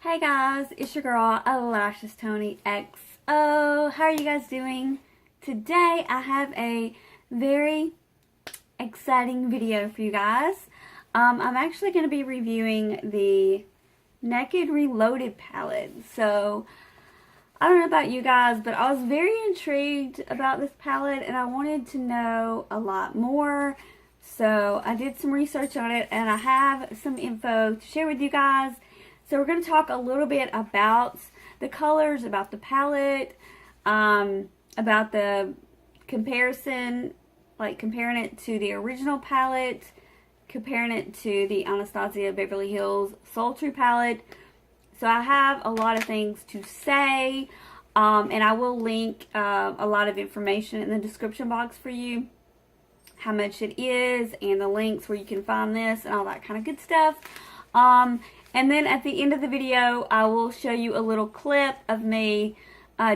Hey guys, it's your girl, Lashes Tony XO. How are you guys doing? Today I have a very exciting video for you guys. I'm actually going to be reviewing the Naked Reloaded palette. So, I don't know about you guys, but I was very intrigued about this palette and I wanted to know a lot more. So, I did some research on it and I have some info to share with you guys. So we're going to talk a little bit about the colors, about the palette, about the comparison, like comparing it to the original palette, comparing it to the Anastasia Beverly Hills Sultry palette. So I have a lot of things to say, and I will link a lot of information in the description box for you, how much it is, and the links where you can find this and all that kind of good stuff. And then at the end of the video, I will show you a little clip of me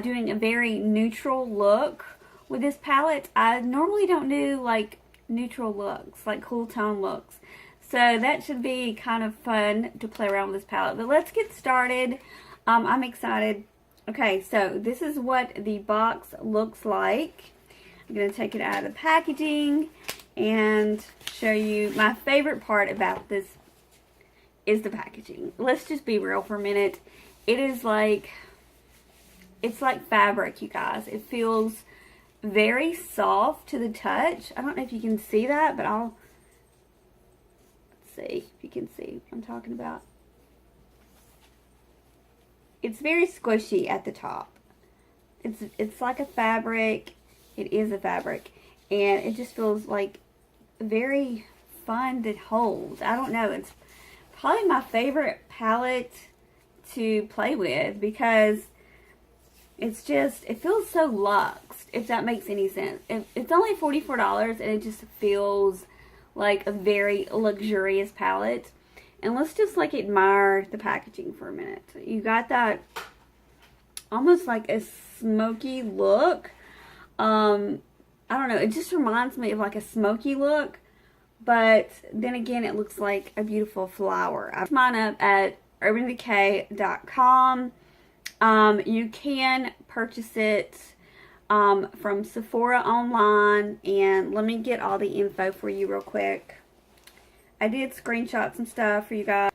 doing a very neutral look with this palette. I normally don't do like neutral looks, like cool tone looks. So that should be kind of fun to play around with this palette. But let's get started. I'm excited. Okay, so this is what the box looks like. I'm going to take it out of the packaging and show you my favorite part about this is the packaging. Let's just be real for a minute. It is like, it's like fabric, you guys. It feels very soft to the touch. I don't know if you can see that, but let's see if you can see what I'm talking about. It's very squishy at the top. It's like a fabric. It is a fabric. And it just feels like very fun to hold. I don't know. It's probably my favorite palette to play with because it's just, it feels so luxe, if that makes any sense. It's only $44 and it just feels like a very luxurious palette. And let's just like admire the packaging for a minute. You got that almost like a smoky look. I don't know, it just reminds me of like a smoky look. But then again, it looks like a beautiful flower. I picked mine up at urbandecay.com. You can purchase it from Sephora online. And let me get all the info for you real quick. I did screenshot some stuff for you guys.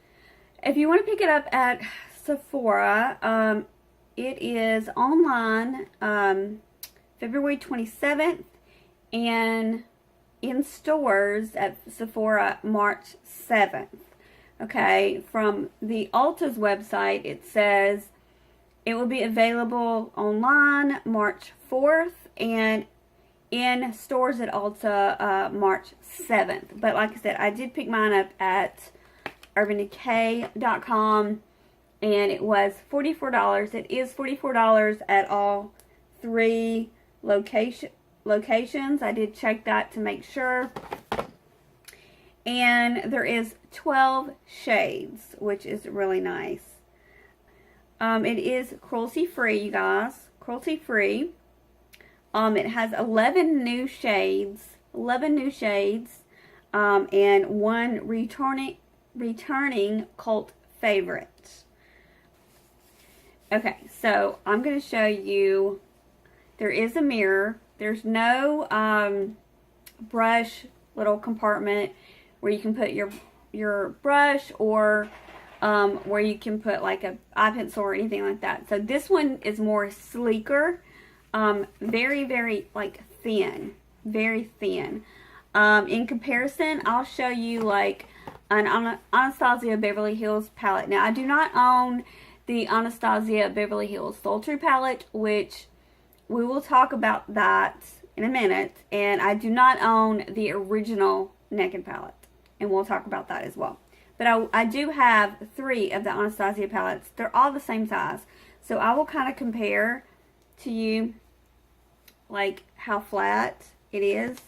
If you want to pick it up at Sephora, it is online February 27th and in stores at Sephora March 7th. Okay, from the Ulta's website, it says it will be available online March 4th and in stores at Ulta March 7th. But like I said, I did pick mine up at urbandecay.com and it was $44. It is $44 at all three locations. I did check that to make sure. And there is 12 shades, which is really nice. It is cruelty free, you guys. Cruelty free. It has 11 new shades. And one returning cult favorite. Okay, so I'm going to show you. There is a mirror. There's no brush little compartment where you can put your brush or where you can put like a eye pencil or anything like that. So this one is more sleeker, very, very like thin, very thin. In comparison, I'll show you like an Anastasia Beverly Hills palette. Now I do not own the Anastasia Beverly Hills Sultry palette, which we will talk about that in a minute. And I do not own the original Naked palette. And we'll talk about that as well. But I do have 3 of the Anastasia palettes. They're all the same size. So I will kind of compare to you like how flat it is.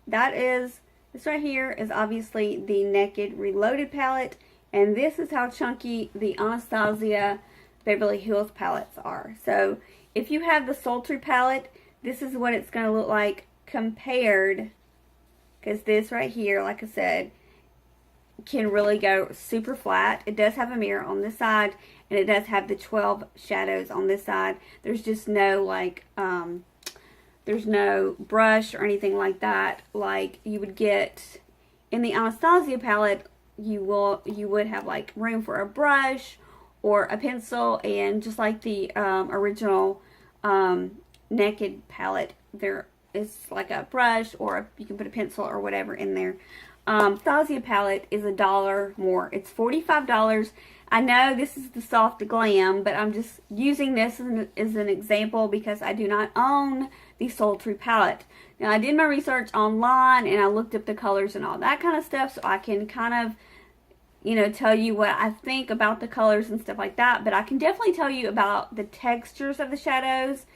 This right here is obviously the Naked Reloaded palette. And this is how chunky the Anastasia Beverly Hills palettes are. So if you have the Sultry palette, this is what it's going to look like compared, because this right here, like I said, can really go super flat. It does have a mirror on this side, and it does have the 12 shadows on this side. There's just no like there's no brush or anything like that like you would get in the Anastasia palette. You would have like room for a brush or a pencil, and just like the original Naked palette, there is like a brush, or you can put a pencil or whatever in there. Anastasia palette is $1 more. It's $45. I know this is the Soft Glam, but I'm just using this as an example because I do not own the Sultry palette. Now, I did my research online and I looked up the colors and all that kind of stuff, so I can kind of, you know, tell you what I think about the colors and stuff like that. But I can definitely tell you about the textures of the shadows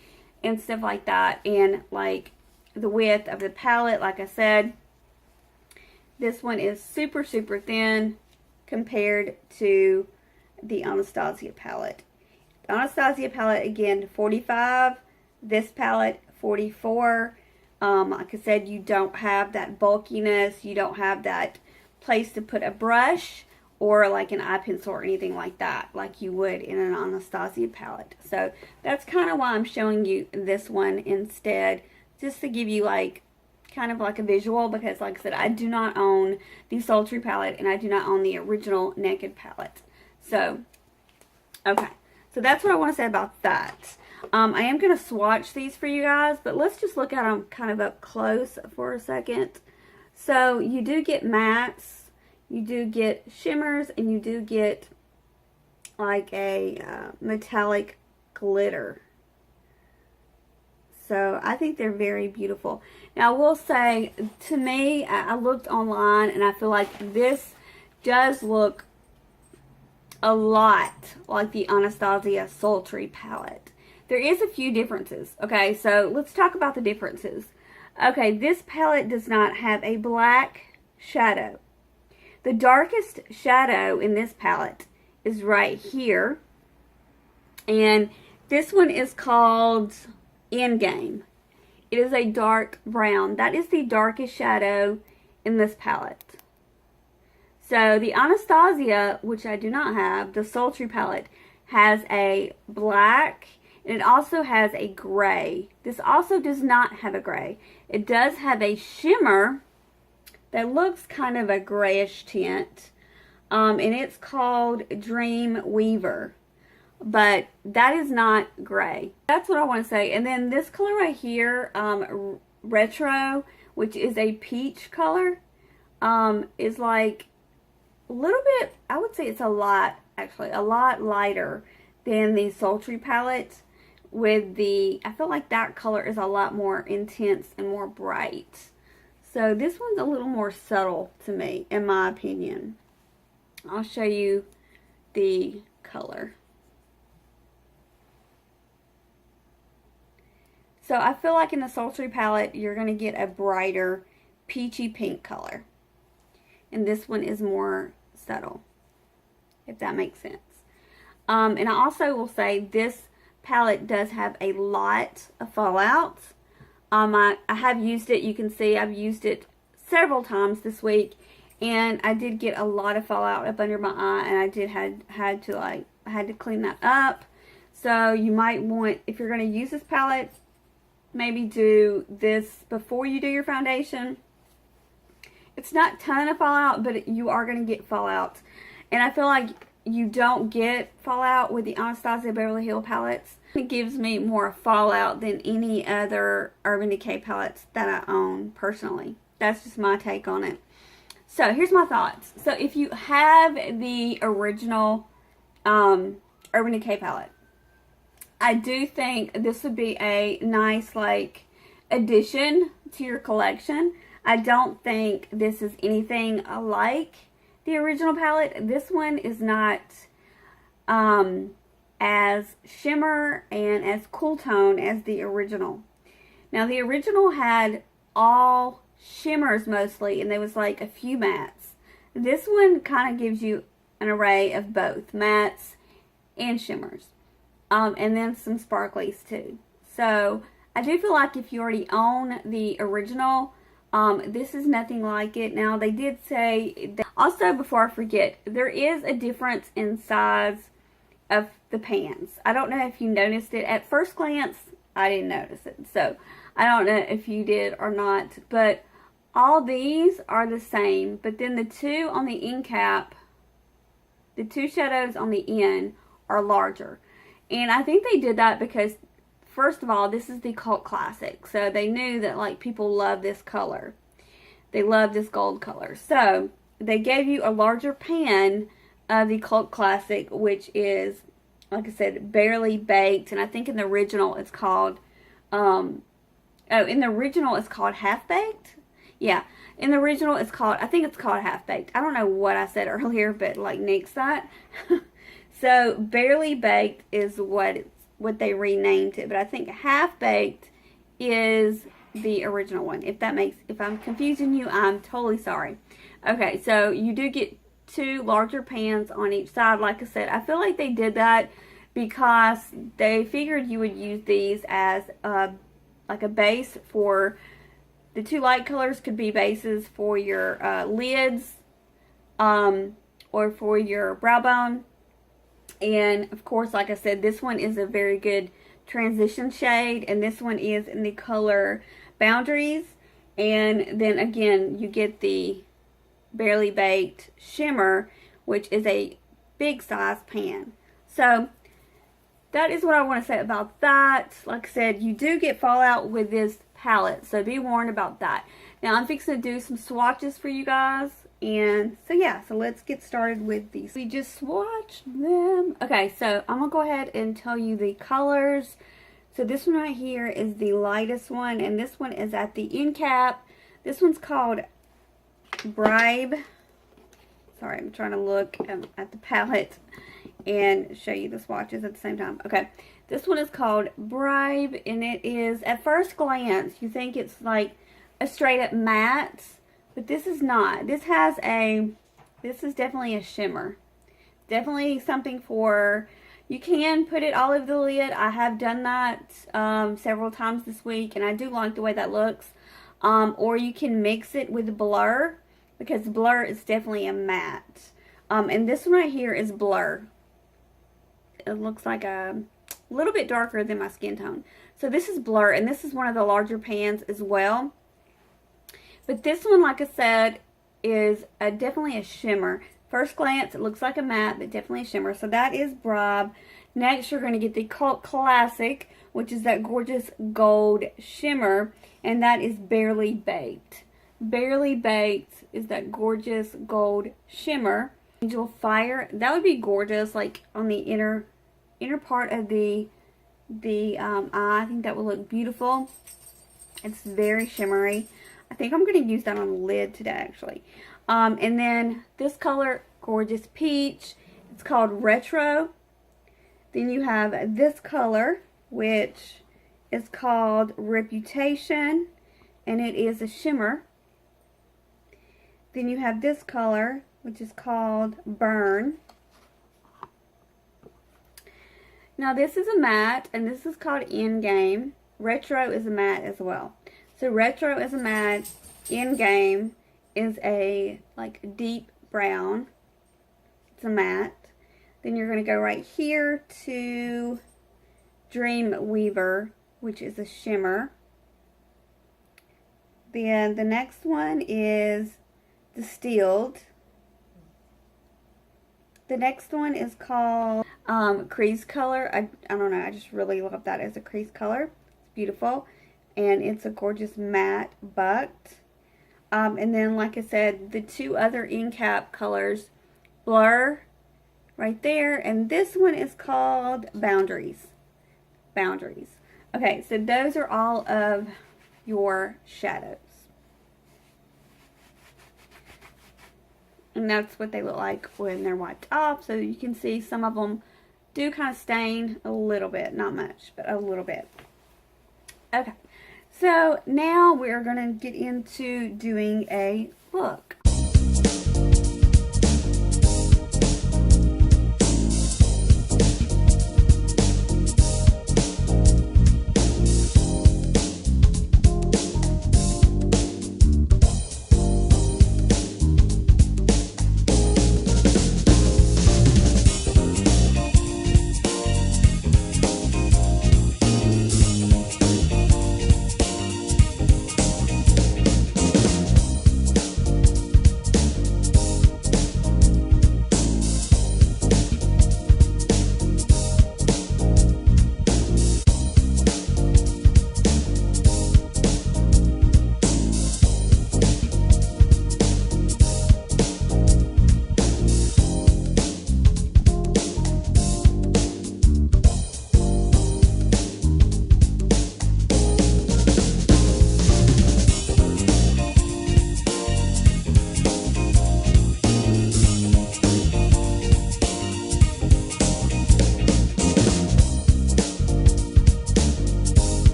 and stuff like that, and like the width of the palette. Like I said, this one is super, super thin compared to the Anastasia palette. The Anastasia palette, again, $45. This palette, $44. Like I said, you don't have that bulkiness. You don't have that place to put a brush or like an eye pencil or anything like that, like you would in an Anastasia palette. So that's kind of why I'm showing you this one instead, just to give you like kind of like a visual, because like I said, I do not own the Sultry palette and I do not own the original Naked palette. So, okay. So that's what I want to say about that. I am going to swatch these for you guys, but let's just look at them kind of up close for a second. So you do get mattes, you do get shimmers, and you do get like a metallic glitter. So I think they're very beautiful. Now I will say, to me, I looked online and I feel like this does look a lot like the Anastasia Sultry palette. There is a few differences. Okay, so let's talk about the differences. Okay, this palette does not have a black shadow. The darkest shadow in this palette is right here. And this one is called Endgame. It is a dark brown. That is the darkest shadow in this palette. So the Anastasia, which I do not have, the Sultry palette, has a black, and it also has a gray. This also does not have a gray. It does have a shimmer that looks kind of a grayish tint, and it's called Dream Weaver. But that is not gray. That's what I want to say. And then this color right here, Retro, which is a peach color, is like a little bit, I would say it's a lot, actually, a lot lighter than the Sultry palette. With the, I feel like that color is a lot more intense and more bright. So this one's a little more subtle to me, in my opinion. I'll show you the color. So I feel like in the Sultry palette, you're going to get a brighter peachy pink color. And this one is more subtle, if that makes sense. And I also will say this palette does have a lot of fallout. I have used it. You can see I've used it several times this week, and I did get a lot of fallout up under my eye, and I did had to clean that up. So you might want, if you're going to use this palette, maybe do this before you do your foundation. It's not a ton of fallout, but you are going to get fallout, and I feel like you don't get fallout with the Anastasia Beverly Hills palettes. It gives me more fallout than any other Urban Decay palettes that I own personally. That's just my take on it. So here's my thoughts. So if you have the original Urban Decay palette, I do think this would be a nice like addition to your collection. I don't think this is anything like the original palette. This one is not as shimmer and as cool tone as the original. Now the original had all shimmers mostly, and there was like a few mattes. This one kind of gives you an array of both mattes and shimmers, and then some sparklies too. So I do feel like if you already own the original This is nothing like it. Now, they did say that. Also, before I forget, there is a difference in size of the pants. I don't know if you noticed it. At first glance, I didn't notice it. So, I don't know if you did or not. But all these are the same. But then the two on the end cap, the two shadows on the end are larger. And I think they did that because, first of all, this is the cult classic. So they knew that like people love this color. They love this gold color. So they gave you a larger pan of the cult classic, which is, like I said, barely baked. And I think in the original it's called, in the original it's called half baked. Yeah, in the original it's called, I think it's called half baked. I don't know what I said earlier, but like nix that. So barely baked is what they renamed it, but I think half baked is the original one. If I'm confusing you, I'm totally sorry. Okay, so you do get two larger pans on each side. Like I said, I feel like they did that because they figured you would use these as like a base for the two light colors. Could be bases for your lids or for your brow bone. And of course, like I said, this one is a very good transition shade, and this one is in the color Boundaries. And then again, you get the Barely Baked Shimmer, which is a big size pan. So that is what I want to say about that. Like I said, you do get fallout with this palette, so be warned about that. Now I'm fixing to do some swatches for you guys. And so yeah, so let's get started with these. We just swatched them. Okay, so I'm going to go ahead and tell you the colors. So this one right here is the lightest one, and this one is at the end cap. This one's called Bribe. Sorry, I'm trying to look at the palette and show you the swatches at the same time. Okay, this one is called Bribe, and it is, at first glance, you think it's like a straight up matte. But this is not. This is definitely a shimmer. Definitely something for, you can put it all over the lid. I have done that several times this week, and I do like the way that looks. Or you can mix it with Blur, because Blur is definitely a matte. And this one right here is Blur. It looks like a little bit darker than my skin tone. So this is Blur, and this is one of the larger pans as well. But this one, like I said, is definitely a shimmer. First glance, it looks like a matte, but definitely a shimmer. So that is Bribe. Next, you're going to get the Cult Classic, which is that gorgeous gold shimmer. And that is Barely Baked. Barely Baked is that gorgeous gold shimmer. Angel Fire, that would be gorgeous, like on the inner part of the eye. I think that would look beautiful. It's very shimmery. I think I'm going to use that on the lid today, actually. And then this color, Gorgeous Peach. It's called Retro. Then you have this color, which is called Reputation, and it is a shimmer. Then you have this color, which is called Burn. Now this is a matte, and this is called Endgame. Retro is a matte as well. So Retro is a matte, Endgame is a like deep brown. It's a matte. Then you're going to go right here to Dream Weaver, which is a shimmer. Then the next one is Distilled. The next one is called Crease Color. I don't know, I just really love that as a crease color. It's beautiful. And it's a gorgeous matte bucked. And then, like I said, the two other end cap colors, Blur, right there. And this one is called Boundaries. Boundaries. Okay, so those are all of your shadows. And that's what they look like when they're wiped off. So you can see some of them do kind of stain a little bit. Not much, but a little bit. Okay. So now we're going to get into doing a look.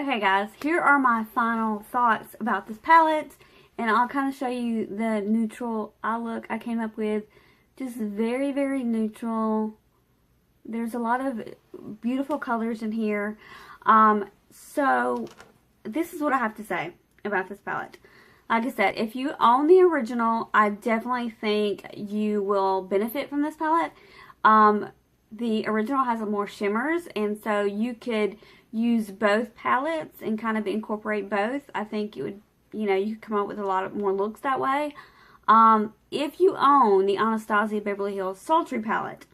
Okay guys, here are my final thoughts about this palette, and I'll kind of show you the neutral eye look I came up with. Just very, very neutral. There's a lot of beautiful colors in here. So this is what I have to say about this palette. Like I said, if you own the original, I definitely think you will benefit from this palette. The original has more shimmers, and so you could use both palettes and kind of incorporate both. I think it would, you could come up with a lot of more looks that way. If you own the Anastasia Beverly Hills Sultry palette,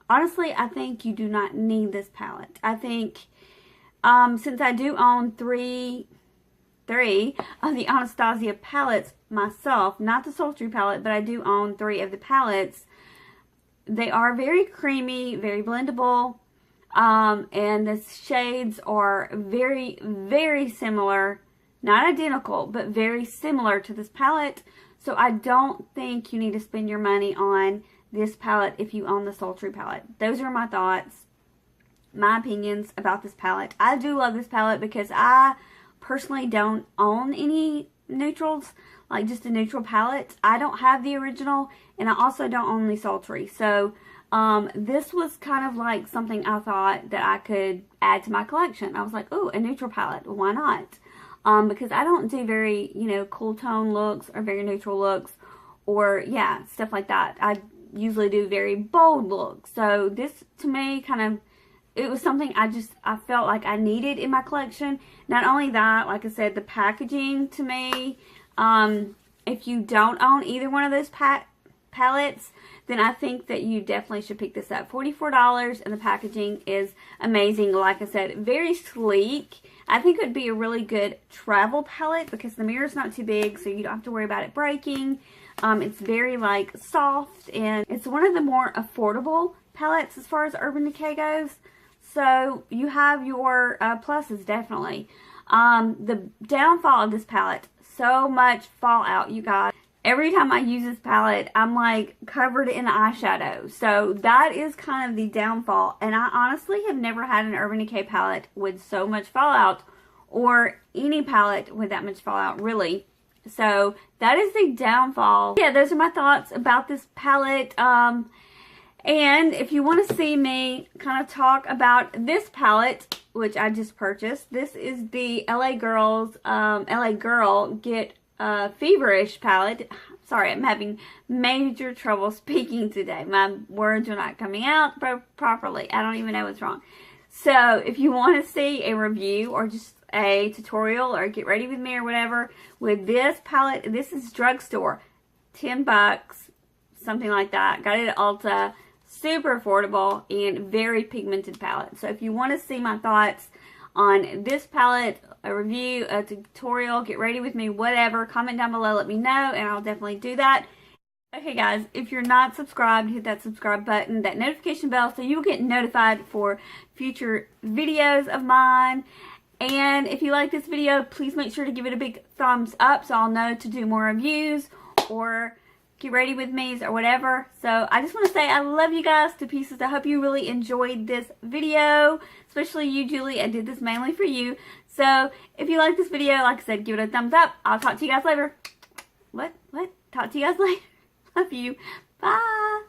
honestly, I think you do not need this palette. I think, since I do own three of the Anastasia palettes myself, not the Sultry palette, but I do own 3 of the palettes. They are very creamy, very blendable, and the shades are very, very similar, not identical, but very similar to this palette. So I don't think you need to spend your money on this palette if you own the Sultry palette. Those are my thoughts, my opinions about this palette. I do love this palette because I personally don't own any neutrals, like just a neutral palette. I don't have the original, and I also don't own the Sultry. So this was kind of like something I thought that I could add to my collection. I was like, oh, a neutral palette, well, why not? Because I don't do very, cool tone looks or very neutral looks, or yeah, stuff like that. I usually do very bold looks. So this, to me, kind of, it was something I felt like I needed in my collection. Not only that, like I said, the packaging to me, if you don't own either one of those palettes, then I think that you definitely should pick this up. $44, and the packaging is amazing. Like I said, very sleek. I think it would be a really good travel palette because the mirror's not too big, so you don't have to worry about it breaking. It's very like soft, and it's one of the more affordable palettes as far as Urban Decay goes. So you have your pluses, definitely. The downfall of this palette, so much fallout, you guys. Every time I use this palette, I'm like covered in eyeshadow. So that is kind of the downfall. And I honestly have never had an Urban Decay palette with so much fallout, or any palette with that much fallout, really. So that is the downfall. Yeah, those are my thoughts about this palette. And if you want to see me kind of talk about this palette, which I just purchased, this is the LA Girl Get Feverish palette. Sorry, I'm having major trouble speaking today. My words are not coming out properly. I don't even know what's wrong. So if you want to see a review or just a tutorial or get ready with me or whatever with this palette, this is drugstore, $10, something like that. Got it at Ulta. Super affordable and very pigmented palette. So if you want to see my thoughts on this palette, a review, a tutorial, get ready with me, whatever, comment down below, let me know, and I'll definitely do that. Okay guys, if you're not subscribed, hit that subscribe button, that notification bell, so you'll get notified for future videos of mine. And if you like this video, please make sure to give it a big thumbs up so I'll know to do more reviews or get ready with me or whatever. So I just want to say I love you guys to pieces. I hope you really enjoyed this video, especially you, Julie. I did this mainly for you. So if you like this video, like I said, give it a thumbs up. I'll talk to you guys later. What? Talk to you guys later. Love you. Bye.